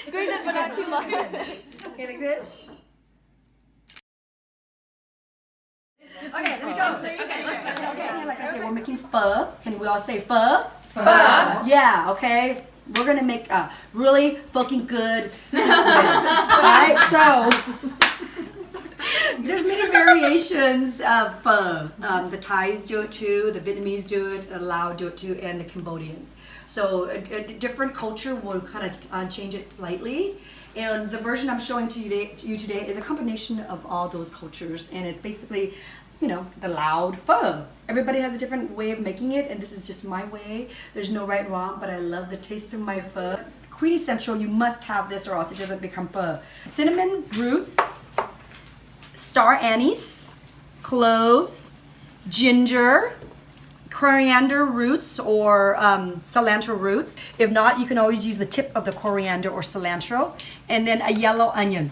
Squeeze it, but not too much. Okay, like this. Okay, let's go. Okay, like I said, we're making pho. Can we all say pho? Pho. Yeah, okay. We're gonna make a really fucking good soup today. Alright, so there's many variations of pho. The Thais do it too, the Vietnamese do it, the Lao do it too, and the Cambodians. So a different culture will kind of change it slightly. And the version I'm showing to you today is a combination of all those cultures, and it's basically, you know, the LAOD pho. Everybody has a different way of making it, and this is just my way. There's no right or wrong, but I love the taste of my pho. Quintessential, you must have this or else it doesn't become pho. Cinnamon roots, star anise, cloves, ginger, coriander roots or cilantro roots. If not, you can always use the tip of the coriander or cilantro, and then a yellow onion.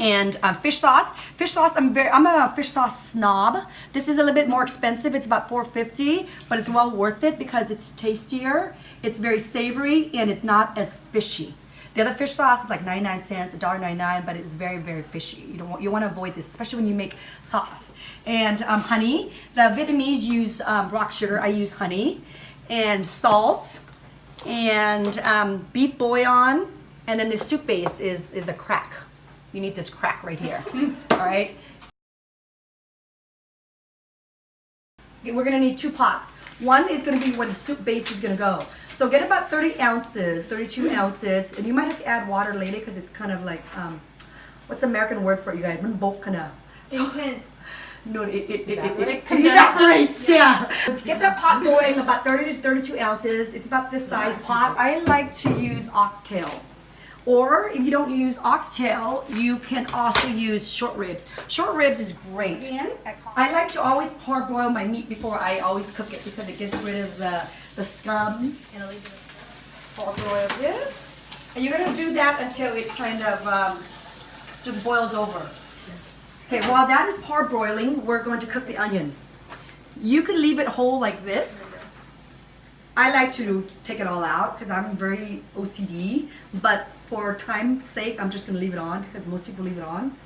And fish sauce. Fish sauce, I'm a fish sauce snob. This is a little bit more expensive. It's about $4.50, but it's well worth it because it's tastier. It's very savory and it's not as fishy. The other fish sauce is like 99 cents, $1.99, but it's very, very fishy. You want to avoid this, especially when you make sauce. And honey. The Vietnamese use rock sugar. I use honey and salt and beef bouillon. And then the soup base is the crack. You need this crack right here. All right. Okay, we're gonna need 2 pots. One is gonna be where the soup base is gonna go. So get about 30 ounces, 32 ounces, and you might have to add water later because it's kind of like, what's the American word for it, you guys? Intense. No, it evaporates. Yeah. Get that pot going, about 30 to 32 ounces. It's about this size pot. I like to use oxtail. Or if you don't use oxtail, you can also use short ribs. Short ribs is great. I like to always parboil my meat before I always cook it because it gets rid of the scum. And I'll parboil this. And you're gonna do that until it kind of just boils over. Okay, while that is parboiling, we're going to cook the onion. You can leave it whole like this. I like to take it all out because I'm very OCD, but for time's sake, I'm just gonna leave it on because most people leave it on.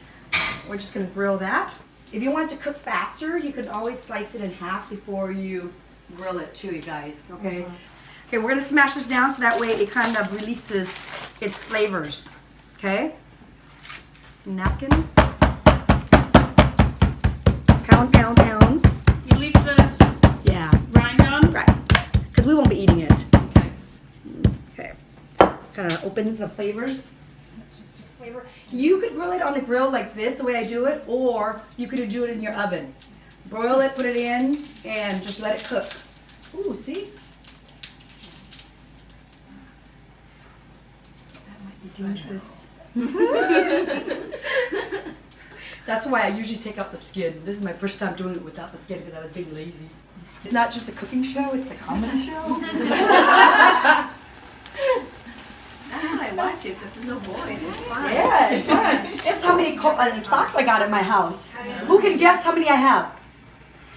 We're just gonna grill that. If you want it to cook faster, you can always slice it in half before you grill it too, you guys, okay? Okay, we're gonna smash this down so that way it kind of releases its flavors, okay? Napkin. Pound, pound, pound. You leave this rind on? Right, because we won't be eating it. Okay. Kind of opens the flavors. You could grill it on the grill like this, the way I do it, or you could do it in your oven. Broil it, put it in, and just let it cook. Ooh, see? That might be dangerous. That's why I usually take out the skin. This is my first time doing it without the skin because I was being lazy. It's not just a cooking show, it's a comedy show. I watch it. This is no void. It's fun. Yeah, it's fun. It's how many socks I got at my house. Who can guess how many I have?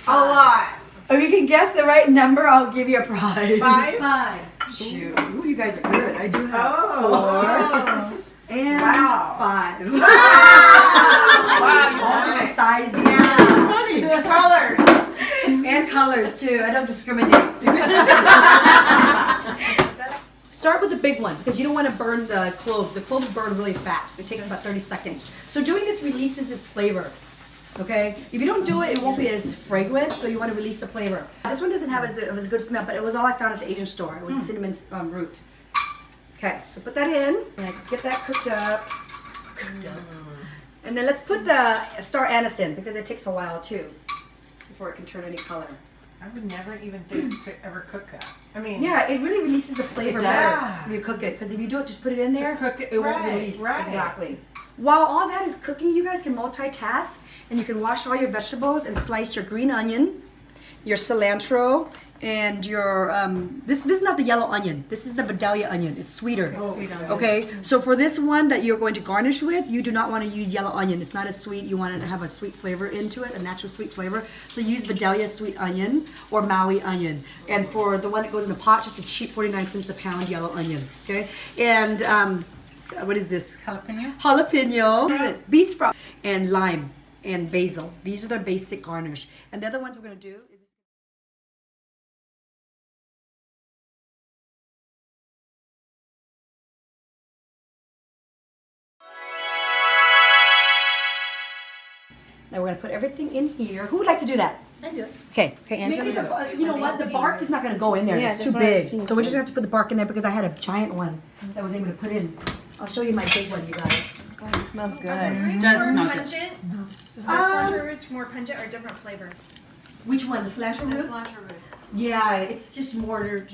A lot. If you can guess the right number, I'll give you a prize. 5. Shoot. Ooh, you guys are good. I do have 4 and 5. Wow, All different sizes. funny. The colors. And colors too. I don't discriminate. Start with the big one because you don't want to burn the cloves. The cloves burn really fast. It takes about 30 seconds. So doing this releases its flavor. Okay? If you don't do it, it won't be as fragrant, so you want to release the flavor. This one doesn't have as good smell, but it was all I found at the Asian store. It was the cinnamon root. Okay, so put that in and get that cooked up. And then let's put the star anise in because it takes a while too before it can turn any color. I would never even think to ever cook that. I mean, yeah, it really releases the flavor better when you cook it. Because if you do it, just put it in there, cook it, won't release. Exactly. While all that is cooking, you guys can multitask and you can wash all your vegetables and slice your green onion, your cilantro, and your this is not the yellow onion. This is the Vidalia onion. It's sweeter. Okay, so for this one that you're going to garnish with, you do not want to use yellow onion. It's not as sweet. You want it to have a sweet flavor into it, a natural sweet flavor. So use Vidalia sweet onion or Maui onion. And for the one that goes in the pot, just a cheap 49 cents a pound yellow onion. Okay, and what is this? Jalapeno? Jalapeno, beet sprout, and lime and basil. These are the basic garnish. And the other ones we're gonna do. Now we're gonna put everything in here. Who would like to do that? I do it. Okay, Angela. You know what? The bark is not gonna go in there. Yeah, It's too that's what I big. think. So we're just gonna have to put the bark in there because I had a giant one that I was able to put in. I'll show you my big one, you guys. Oh, it smells good. Does smell good. Cilantro roots more pungent or different flavor? Which one? The cilantro The roots? cilantro roots. Yeah, it's just more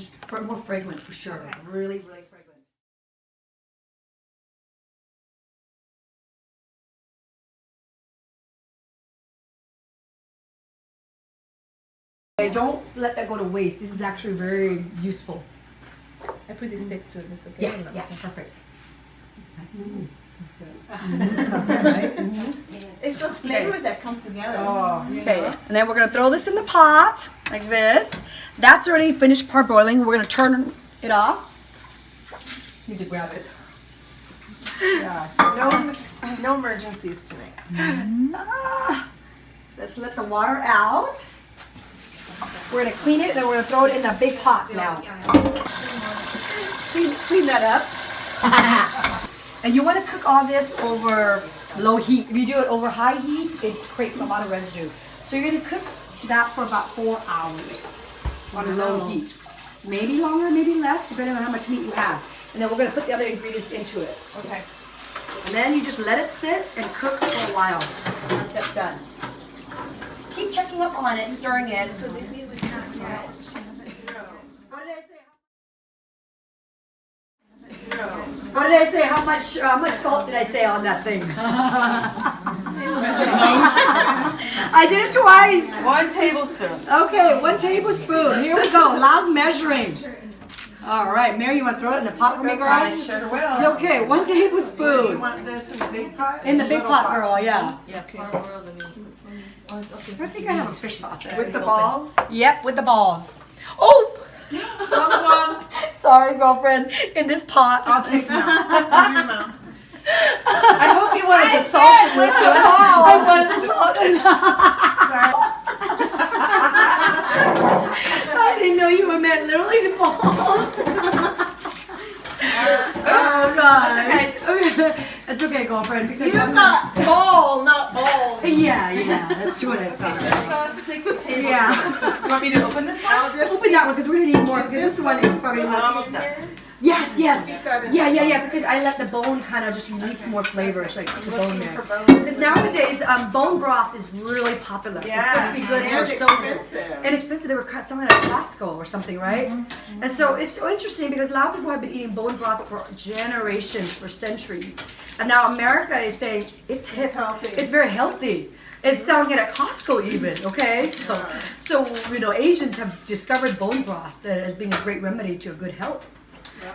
more fragrant for sure. Really, really fragrant. Don't let that go to waste. This is actually very useful. I put these sticks to it. It's okay. Yeah, yeah, perfect. It's those flavors that come together. Oh, Okay, and then we're gonna throw this in the pot like this. That's already finished parboiling. We're gonna turn it off. Need to grab it. yeah. No emergencies tonight. Let's let the water out. We're gonna clean it and then we're gonna throw it in the big pot now. Clean that up. And you wanna cook all this over low heat. If you do it over high heat, it creates a lot of residue. So you're gonna cook that for about 4 hours on low heat. Maybe longer, maybe less, depending on how much meat you have. And then we're gonna put the other ingredients into it. Okay. And then you just let it sit and cook for a while. Once that's done. Keep checking up on it and stirring it. So this is with not yet. What did I say? What did I say? How much salt did I say on that thing? I did it twice. 1 tablespoon. Okay, 1 tablespoon. Here we go. Last measuring. All right, Mary, you want to throw it in the pot for me, girl? I sure will. Okay, 1 You tablespoon. want this in the big pot? In the big pot, girl, yeah. Yeah, I think I have a fish sauce. With the balls? Yep, with the balls. Oh! Wrong one. Sorry, girlfriend. In this pot. I'll take them out. I'll do them out. I hope you wanted the salt with the balls. I wanted the salt. I didn't know you meant literally the balls. Oh, God. Okay. It's okay, girlfriend. Because You got ball, not balls. Yeah, that's what I thought. So 6 tablespoons. Yeah. You want me to open this one? Open that one because we're going to need more because this one is probably It's not. almost done. Yes. Yeah, because I let the bone kind of just release more flavors, like the bone there. Because nowadays, bone broth is really popular. It's supposed to be good and for so expensive. and expensive. They were selling it at Costco or something, right? And so it's so interesting because a lot of people have been eating bone broth for generations, for centuries, and now America is saying it's hip, healthy. it's very healthy. It's selling it at Costco even, okay? So Asians have discovered bone broth as being a great remedy to a good health.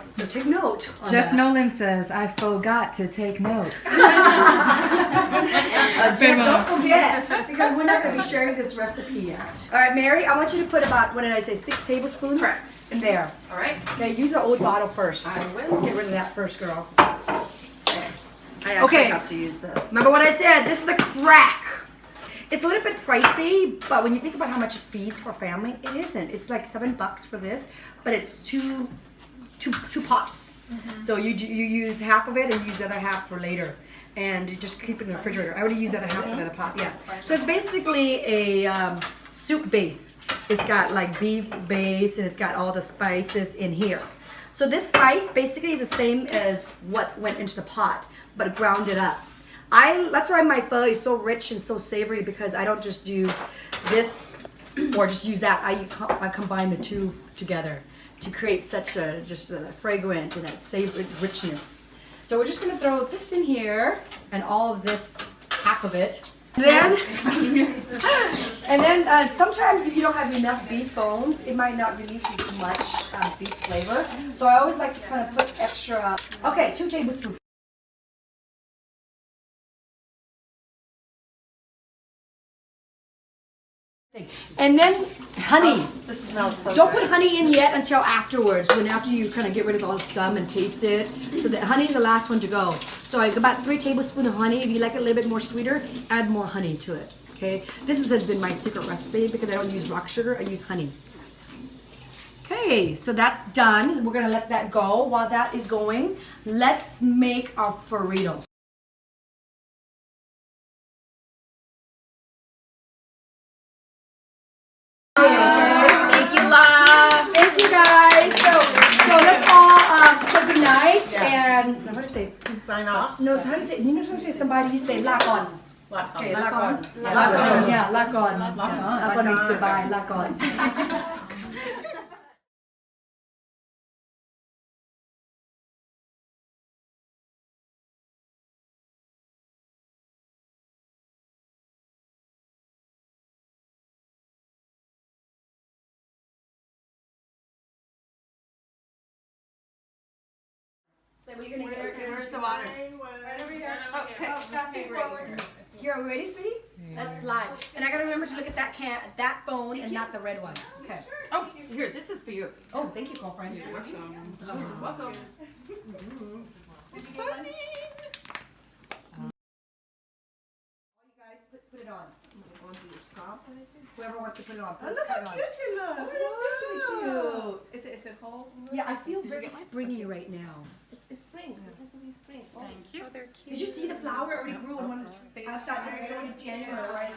So take note on Jeff that. Nolan says, I forgot to take notes. Jeff, don't forget, because we're not going to be sharing this recipe yet. All right, Mary, I want you to put about, what did I say, 6 tablespoons? Correct. In there. All right. Okay, use the old bottle first. I will. Get rid of that first, girl. I actually Okay. have to use this. Remember what I said? This is the crack. It's a little bit pricey, but when you think about how much it feeds for a family, it isn't. It's like $7 for this, but it's two pots. So you use half of it and use the other half for later. And you just keep it in the refrigerator. I already used the other half in the pot, yeah. So it's basically a soup base. It's got like beef base and it's got all the spices in here. So this spice basically is the same as what went into the pot, but ground it up. That's why my pho is so rich and so savory, because I don't just use this or just use that. I combine the two together to create such a fragrant and that savory richness. So we're just gonna throw this in here and all of this, half of it, Then, and then sometimes if you don't have enough beef bones, it might not release as much beef flavor. So I always like to kind of put extra. Okay, 2 tablespoons. And then honey. This smells so Don't good. put honey in yet until afterwards, when after you kind of get rid of all the scum and taste it. So the honey is the last one to go. So I about 3 tablespoons of honey. If you like it a little bit more sweeter, add more honey to it. Okay, this has been my secret recipe because I don't use rock sugar, I use honey. Okay, so that's done. We're gonna let that go. While that is going, let's make our burrito. Thank you, love. Thank you guys. So let's all say good night and how do you say? Sign off. No, how do you say? You know how to say somebody? You say lakon. Okay, Lakon. Lakon. Yeah, lakon. Lakon. Lakon means goodbye. Lakon. Where's the water? Right over here. Okay. Here, are we ready, sweetie? Let's slide. And I gotta remember to look at that phone and not the red one. Okay. Oh, here, this is for you. Oh, thank you, girlfriend. You're welcome. Exciting! You guys put it on. Whoever wants to put it on. Oh, look put it how on. cute you look. Oh, Is it cold? Yeah, I feel very springy right now. It's spring. It's going to be spring. Thank you. Did you see the flower already grew in one of the I thought this was only January.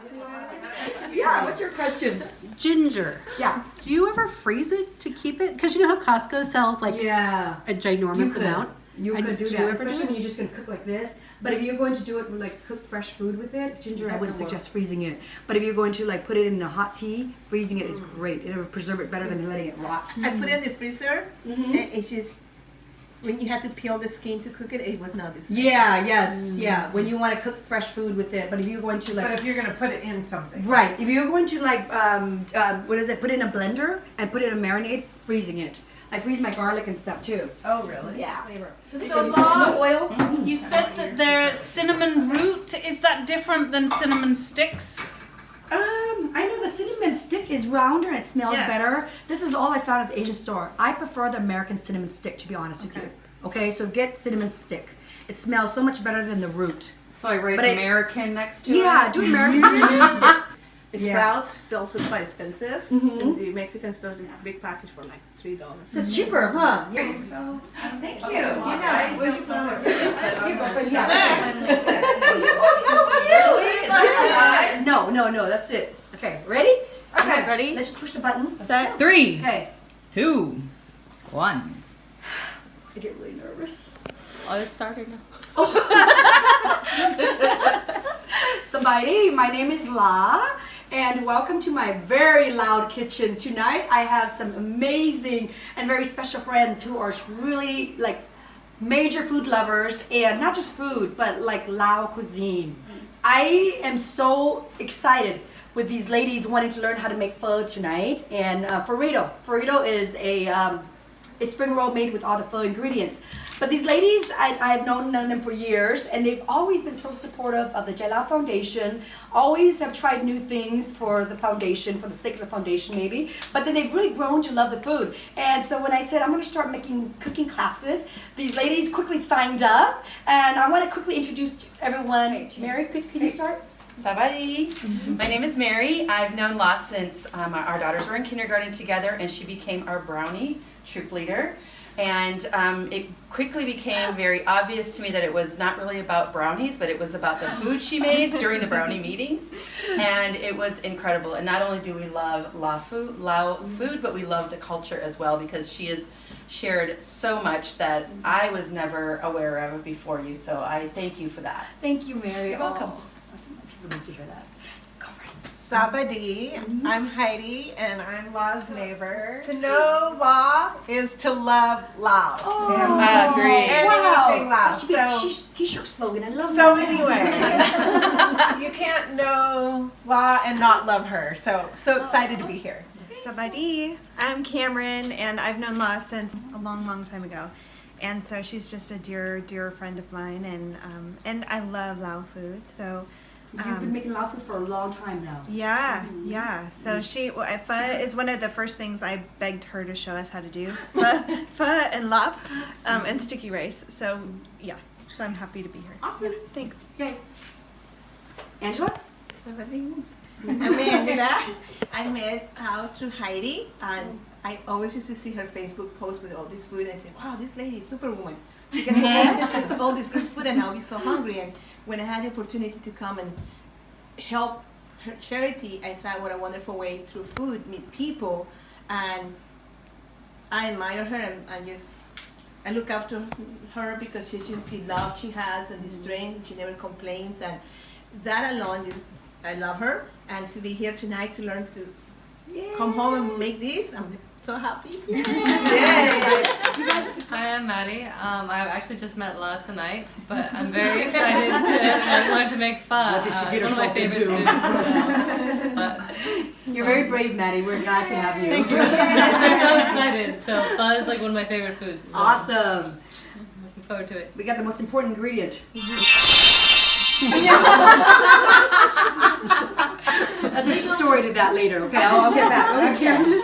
Yeah, what's your question? Ginger. Yeah. Do you ever freeze it to keep it? Because you know how Costco sells like Yeah. a ginormous could. amount? You And could do do that, you ever especially do when you're just gonna cook like this. But if you're going to do it with like cook fresh food with it, ginger, I wouldn't suggest freezing it. But if you're going to like put it in a hot tea, freezing it is great. It'll preserve it better than letting it rot. I put it in the freezer, and it's just, when you had to peel the skin to cook it, it was not the same. Yeah, yes, yeah. When you want to cook fresh food with it, but if you're going to like, But if you're gonna put it in something. right, if you're going to like, what is it? Put it in a blender and put it in a marinade, freezing it. I freeze my garlic and stuff too. Oh, really? Yeah, flavor. So, no Law, oil. you said that there's cinnamon root. Is that different than cinnamon sticks? I know the cinnamon stick is rounder and it smells Yes. better. This is all I found at the Asian store. I prefer the American cinnamon stick, to be honest with you. Okay, so get cinnamon stick. It smells so much better than the root. So I write But I- American next to it. Yeah, do American cinnamon stick. It's Yeah. Sprouts sells it quite expensive. In the Mexican stores, a big package for like $3. So it's cheaper, huh? Yeah. Thank you. Good night. Where'd you put No, that's it. Okay, ready? Okay, ready? Let's just push the button. Set. 3, Okay. 2, 1. I get really nervous. Oh, it's started now. Somebody, my name is La, and welcome to my very loud kitchen. Tonight I have some amazing and very special friends who are really like major food lovers, and not just food, but like Lao cuisine. I am so excited with these ladies wanting to learn how to make pho tonight, and Pho is a spring roll made with all the pho ingredients. But these ladies, I have known them for years, and they've always been so supportive of the Jalao Foundation, always have tried new things for the foundation, for the sake of the foundation maybe, but then they've really grown to love the food. And so when I said I'm going to start making cooking classes, these ladies quickly signed up, and I want to quickly introduce everyone. Mary, could you start? Sabari. My name is Mary. I've known La since our daughters were in kindergarten together, and she became our brownie troop leader. And it quickly became very obvious to me that it was not really about brownies, but it was about the food she made during the brownie meetings. And it was incredible. And not only do we love Lao food, but we love the culture as well, because she has shared so much that I was never aware of before you. So I thank you for that. Thank you, Mary. You're welcome. Oh, I need to hear that. Girlfriend, Sabadi. I'm Heidi, and I'm La's neighbor. To know La is to love Laos. I agree. Anything That Laos. should be a So, t-shirt slogan. I love so that. anyway, you can't know La and not love her. So excited to be here. Sabadi. I'm Cameron, and I've known La since a long, long time ago. And so she's just a dear, dear friend of mine, and I love Lao food. So You've been making Lao food for a long time now. yeah. So Pho is one of the first things I begged her to show us how to do. Pho and lap, and sticky rice. So yeah. So I'm happy to be here. Awesome. Thanks. Okay. Angela? I'm Angela. I met out through Heidi, and I always used to see her Facebook post with all this food and say, wow, this lady is superwoman. She can make all this good food, and I'll be so hungry. And when I had the opportunity to come and help her charity, I thought what a wonderful way through food, meet people, and I admire her, and I look after her because she's just the love she has and the strength. She never complains, and that alone, I love her. And to be here tonight to learn to come home and make this, I'm so happy. Hi, I'm Maddie. I've actually just met La tonight, but I'm very excited to learn to make pho. What did she get It's one of my herself favorite into? foods. But You're very brave, Maddie. We're glad to have you. thank you. I'm so excited. So pho is like one of my favorite foods. So Awesome. I'm looking forward to it. We got the most important ingredient. That's a story to that later, okay? I'll get back. Okay.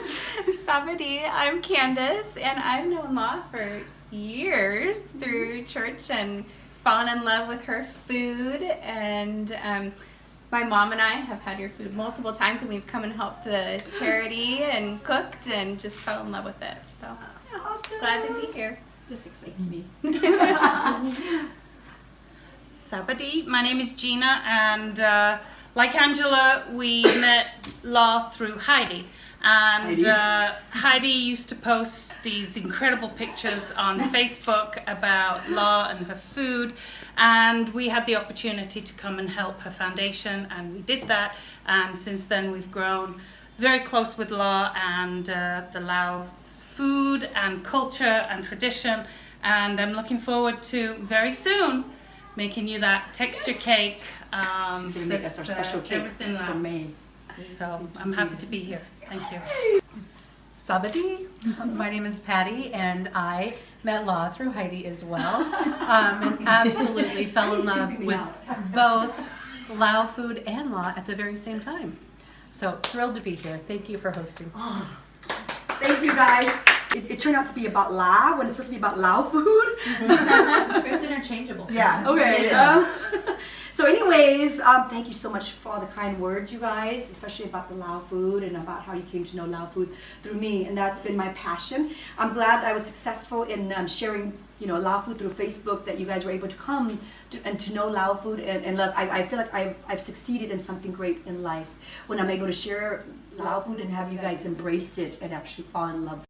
Sabadi, I'm Candace, and I've known La for years through church and fallen in love with her food. And my mom and I have had your food multiple times, and we've come and helped the charity and cooked and just fell in love with it. So Awesome. glad to be here. This excites me. Sabadi. My name is Gina, and like Angela, we met La through Heidi. And Heidi used to post these incredible pictures on Facebook about La and her food, and we had the opportunity to come and help her foundation, and we did that. And since then, we've grown very close with La and the Laos food and culture and tradition. And I'm looking forward to very soon making you that texture cake. She's gonna make us our special cake everything for Laos. May. So I'm happy to be here. Thank you. Sabadi. My name is Patty, and I met La through Heidi as well, and absolutely fell in love with both Lao food and La at the very same time. So thrilled to be here. Thank you for hosting. Thank you, guys. It turned out to be about La when it's supposed to be about Lao food. It's interchangeable. Yeah. Okay. So anyways, thank you so much for all the kind words, you guys, especially about the Lao food and about how you came to know Lao food through me, and that's been my passion. I'm glad I was successful in sharing, Lao food through Facebook, that you guys were able to come to know Lao food and love. I feel like I've succeeded in something great in life when I'm able to share Lao food and have you guys embrace it and actually fall in love.